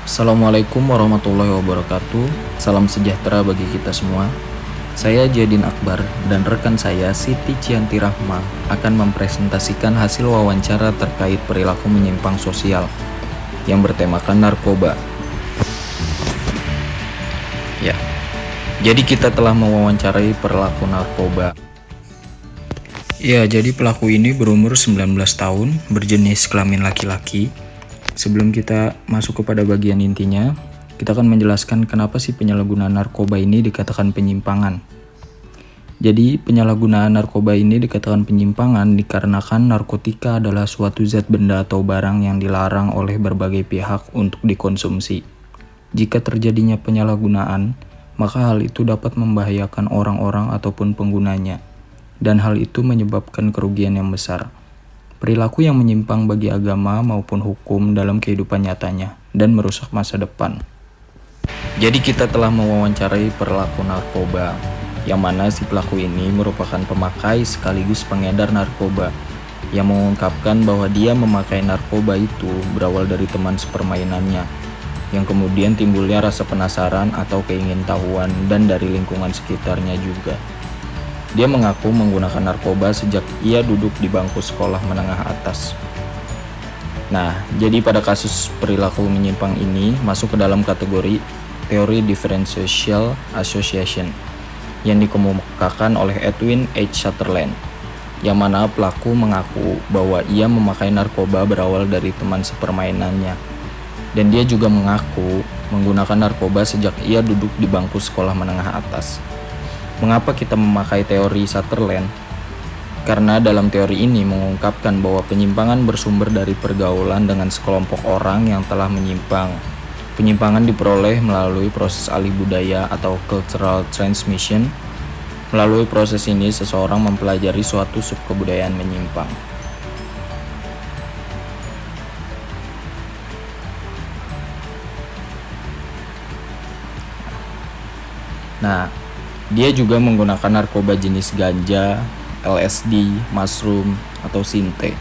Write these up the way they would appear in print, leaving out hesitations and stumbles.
Assalamualaikum warahmatullahi wabarakatuh. Salam sejahtera bagi kita semua. Saya Jadin Akbar dan rekan saya Siti Cianti Rahma akan mempresentasikan hasil wawancara terkait perilaku menyimpang sosial yang bertemakan narkoba. Ya, jadi kita telah mewawancarai perilaku narkoba. Ya, jadi pelaku ini berumur 19 tahun, berjenis kelamin laki-laki. Sebelum kita masuk kepada bagian intinya, kita akan menjelaskan kenapa sih penyalahgunaan narkoba ini dikatakan penyimpangan. Jadi, penyalahgunaan narkoba ini dikatakan penyimpangan dikarenakan narkotika adalah suatu zat benda atau barang yang dilarang oleh berbagai pihak untuk dikonsumsi. Jika terjadinya penyalahgunaan, maka hal itu dapat membahayakan orang-orang ataupun penggunanya, dan hal itu menyebabkan kerugian yang besar. Perilaku yang menyimpang bagi agama maupun hukum dalam kehidupan nyatanya dan merusak masa depan. Jadi kita telah mewawancarai perilaku narkoba, yang mana si pelaku ini merupakan pemakai sekaligus pengedar narkoba, yang mengungkapkan bahwa dia memakai narkoba itu berawal dari teman sepermainannya, yang kemudian timbulnya rasa penasaran atau keingintahuan dan dari lingkungan sekitarnya juga. Dia mengaku menggunakan narkoba sejak ia duduk di bangku sekolah menengah atas. Nah, jadi pada kasus perilaku menyimpang ini masuk ke dalam kategori teori differential association yang dikemukakan oleh Edwin H. Sutherland, yang mana pelaku mengaku bahwa ia memakai narkoba berawal dari teman sepermainannya. Dan dia juga mengaku menggunakan narkoba sejak ia duduk di bangku sekolah menengah atas. Mengapa kita memakai teori Sutherland? Karena dalam teori ini mengungkapkan bahwa penyimpangan bersumber dari pergaulan dengan sekelompok orang yang telah menyimpang. Penyimpangan diperoleh melalui proses alih budaya atau cultural transmission. Melalui proses ini seseorang mempelajari suatu subkebudayaan menyimpang. Nah, dia juga menggunakan narkoba jenis ganja, LSD, mushroom, atau sinte.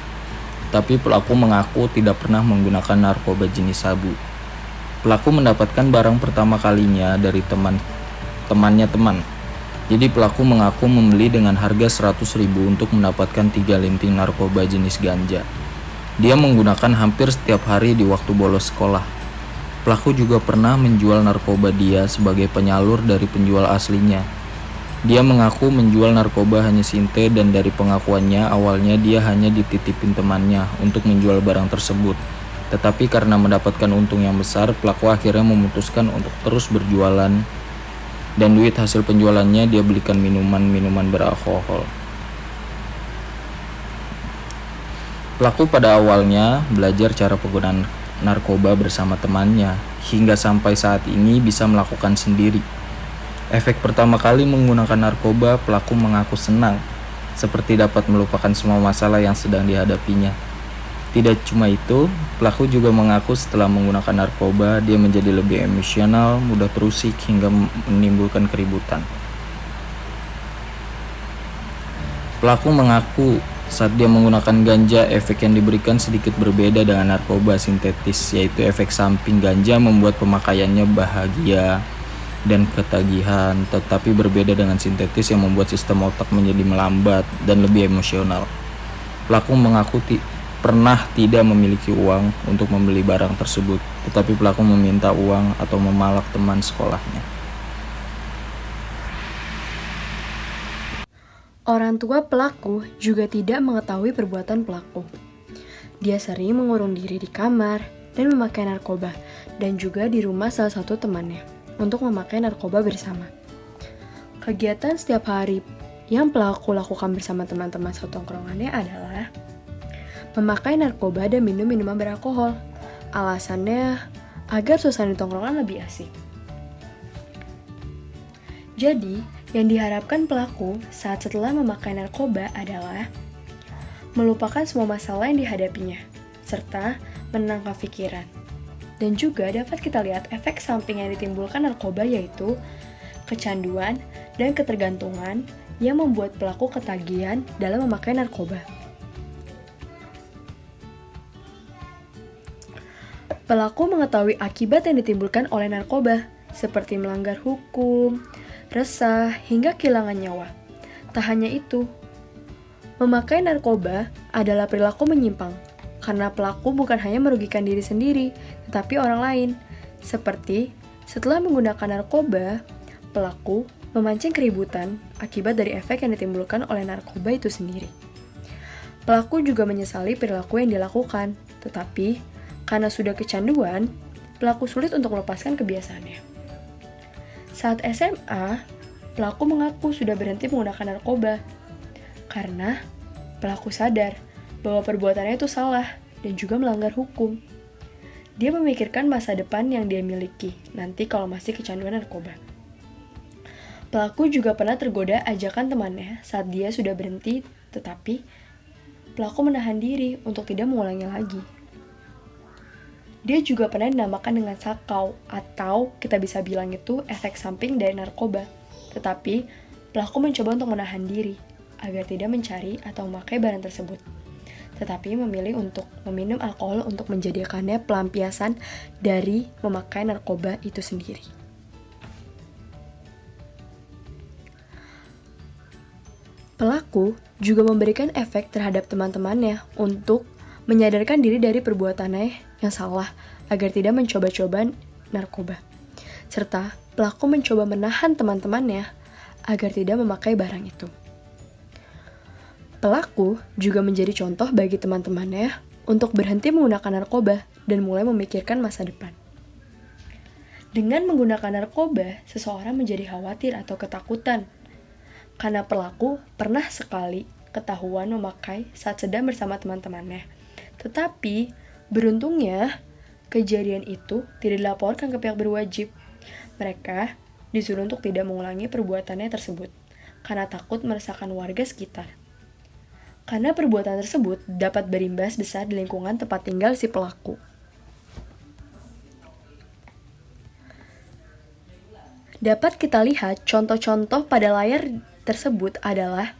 Tapi pelaku mengaku tidak pernah menggunakan narkoba jenis sabu. Pelaku mendapatkan barang pertama kalinya dari temannya. Jadi pelaku mengaku membeli dengan harga 100.000 untuk mendapatkan 3 linting narkoba jenis ganja. Dia menggunakan hampir setiap hari di waktu bolos sekolah. Pelaku juga pernah menjual narkoba dia sebagai penyalur dari penjual aslinya. Dia mengaku menjual narkoba hanya sinte dan dari pengakuannya awalnya dia hanya dititipin temannya untuk menjual barang tersebut. Tetapi karena mendapatkan untung yang besar, pelaku akhirnya memutuskan untuk terus berjualan dan duit hasil penjualannya dia belikan minuman-minuman beralkohol. Pelaku pada awalnya belajar cara penggunaan narkoba bersama temannya hingga sampai saat ini bisa melakukan sendiri. Efek pertama kali menggunakan narkoba, pelaku mengaku senang, seperti dapat melupakan semua masalah yang sedang dihadapinya. Tidak cuma itu, pelaku juga mengaku setelah menggunakan narkoba, dia menjadi lebih emosional, mudah terusik, hingga menimbulkan keributan. Pelaku mengaku saat dia menggunakan ganja, efek yang diberikan sedikit berbeda dengan narkoba sintetis, yaitu efek samping ganja membuat pemakaiannya bahagia dan ketagihan, tetapi berbeda dengan sintetis yang membuat sistem otak menjadi melambat dan lebih emosional. Pelaku mengaku pernah tidak memiliki uang untuk membeli barang tersebut, tetapi pelaku meminta uang atau memalak teman sekolahnya. Orang tua pelaku juga tidak mengetahui perbuatan pelaku. Dia sering mengurung diri di kamar dan memakai narkoba, dan juga di rumah salah satu temannya untuk memakai narkoba bersama. Kegiatan setiap hari yang pelaku lakukan bersama teman-teman satu tongkrongannya adalah memakai narkoba dan minum minuman beralkohol. Alasannya agar suasana di tongkrongan lebih asik. Jadi, yang diharapkan pelaku saat setelah memakai narkoba adalah melupakan semua masalah yang dihadapinya, serta menangkap pikiran. Dan juga dapat kita lihat efek samping yang ditimbulkan narkoba, yaitu kecanduan dan ketergantungan yang membuat pelaku ketagihan dalam memakai narkoba. Pelaku mengetahui akibat yang ditimbulkan oleh narkoba, seperti melanggar hukum, resah, hingga kehilangan nyawa. Tak hanya itu, memakai narkoba adalah perilaku menyimpang, karena pelaku bukan hanya merugikan diri sendiri, tetapi orang lain. Seperti setelah menggunakan narkoba, pelaku memancing keributan akibat dari efek yang ditimbulkan oleh narkoba itu sendiri. Pelaku juga menyesali perilaku yang dilakukan, tetapi karena sudah kecanduan, pelaku sulit untuk melepaskan kebiasaannya. Saat SMA, pelaku mengaku sudah berhenti menggunakan narkoba, karena pelaku sadar bahwa perbuatannya itu salah dan juga melanggar hukum. Dia memikirkan masa depan yang dia miliki nanti kalau masih kecanduan narkoba. Pelaku juga pernah tergoda ajakan temannya saat dia sudah berhenti, tetapi pelaku menahan diri untuk tidak mengulangi lagi. Dia juga pernah dinamakan dengan sakau, atau kita bisa bilang itu efek samping dari narkoba. Tetapi, pelaku mencoba untuk menahan diri agar tidak mencari atau memakai barang tersebut, tetapi memilih untuk meminum alkohol untuk menjadikannya pelampiasan dari memakai narkoba itu sendiri. Pelaku juga memberikan efek terhadap teman-temannya untuk menyadarkan diri dari perbuatannya yang salah agar tidak mencoba-coba narkoba. Serta pelaku mencoba menahan teman-temannya agar tidak memakai barang itu. Pelaku juga menjadi contoh bagi teman-temannya untuk berhenti menggunakan narkoba dan mulai memikirkan masa depan. Dengan menggunakan narkoba, seseorang menjadi khawatir atau ketakutan karena pelaku pernah sekali ketahuan memakai saat sedang bersama teman-temannya. Tetapi, beruntungnya, kejadian itu tidak dilaporkan ke pihak berwajib. Mereka disuruh untuk tidak mengulangi perbuatannya tersebut, karena takut meresahkan warga sekitar. Karena perbuatan tersebut dapat berimbas besar di lingkungan tempat tinggal si pelaku. Dapat kita lihat contoh-contoh pada layar tersebut adalah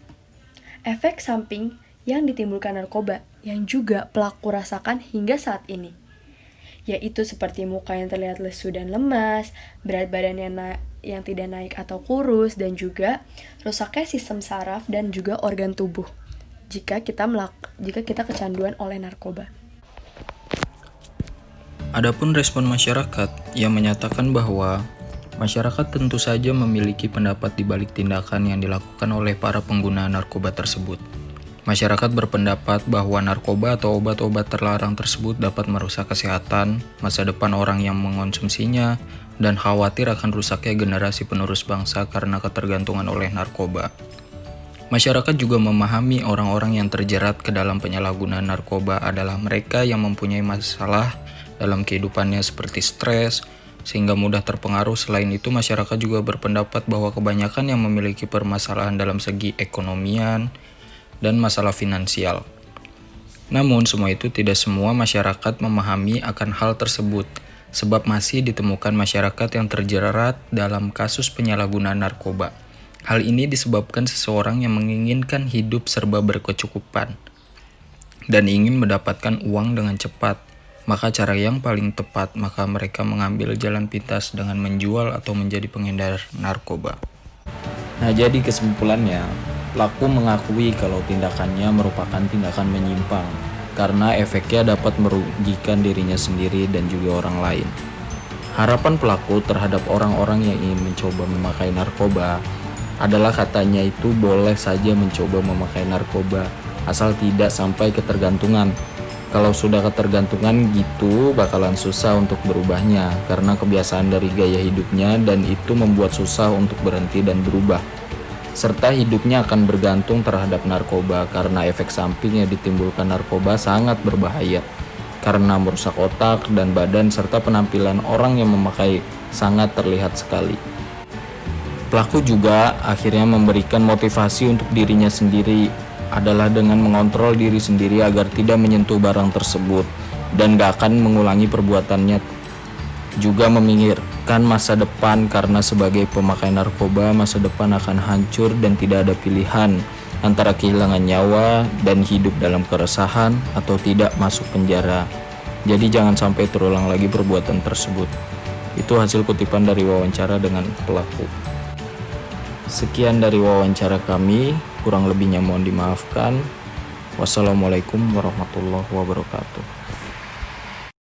efek samping yang ditimbulkan narkoba yang juga pelaku rasakan hingga saat ini, yaitu seperti muka yang terlihat lesu dan lemas, berat badan yang tidak naik atau kurus, dan juga rusaknya sistem saraf dan juga organ tubuh jika kita kecanduan oleh narkoba. Adapun respon masyarakat yang menyatakan bahwa masyarakat tentu saja memiliki pendapat di balik tindakan yang dilakukan oleh para pengguna narkoba tersebut. Masyarakat berpendapat bahwa narkoba atau obat-obat terlarang tersebut dapat merusak kesehatan, masa depan orang yang mengonsumsinya, dan khawatir akan rusaknya generasi penerus bangsa karena ketergantungan oleh narkoba. Masyarakat juga memahami orang-orang yang terjerat ke dalam penyalahgunaan narkoba adalah mereka yang mempunyai masalah dalam kehidupannya seperti stres, sehingga mudah terpengaruh. Selain itu, masyarakat juga berpendapat bahwa kebanyakan yang memiliki permasalahan dalam segi ekonomian dan masalah finansial. Namun, semua itu tidak semua masyarakat memahami akan hal tersebut, sebab masih ditemukan masyarakat yang terjerat dalam kasus penyalahgunaan narkoba. Hal ini disebabkan seseorang yang menginginkan hidup serba berkecukupan dan ingin mendapatkan uang dengan cepat. Maka cara yang paling tepat, maka mereka mengambil jalan pintas dengan menjual atau menjadi pengedar narkoba. Nah, jadi kesimpulannya, pelaku mengakui kalau tindakannya merupakan tindakan menyimpang karena efeknya dapat merugikan dirinya sendiri dan juga orang lain. Harapan pelaku terhadap orang-orang yang ingin mencoba memakai narkoba adalah katanya itu boleh saja mencoba memakai narkoba asal tidak sampai ketergantungan. Kalau sudah ketergantungan gitu bakalan susah untuk berubahnya karena kebiasaan dari gaya hidupnya, dan itu membuat susah untuk berhenti dan berubah. Serta hidupnya akan bergantung terhadap narkoba karena efek samping yang ditimbulkan narkoba sangat berbahaya karena merusak otak dan badan serta penampilan orang yang memakai sangat terlihat sekali. Pelaku juga akhirnya memberikan motivasi untuk dirinya sendiri adalah dengan mengontrol diri sendiri agar tidak menyentuh barang tersebut dan gak akan mengulangi perbuatannya. Juga memikirkan masa depan karena sebagai pemakai narkoba masa depan akan hancur dan tidak ada pilihan antara kehilangan nyawa dan hidup dalam keresahan atau tidak masuk penjara. Jadi jangan sampai terulang lagi perbuatan tersebut. Itu hasil kutipan dari wawancara dengan pelaku. Sekian dari wawancara kami, kurang lebihnya mohon dimaafkan. Wassalamualaikum warahmatullahi wabarakatuh.